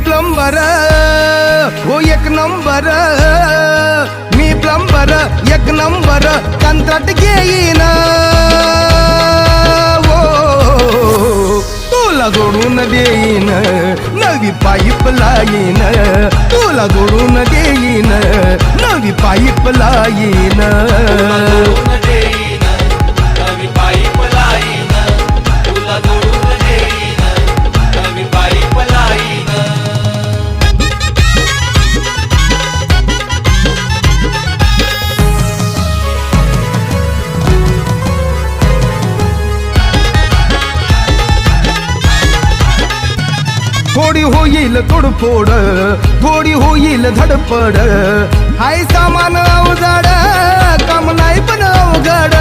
Plumber हो एक number, मी plumber एक नंबर कंत्राट घेईन हो, तुला जोडून देईन नवी पाईप लाईन, तुला जोडून देईन नवी पाईप लाईन. थोडी होईल तोडफोड, थोडी होईल धडपड, हाय सामान अवजड काम नाही पण अवघड.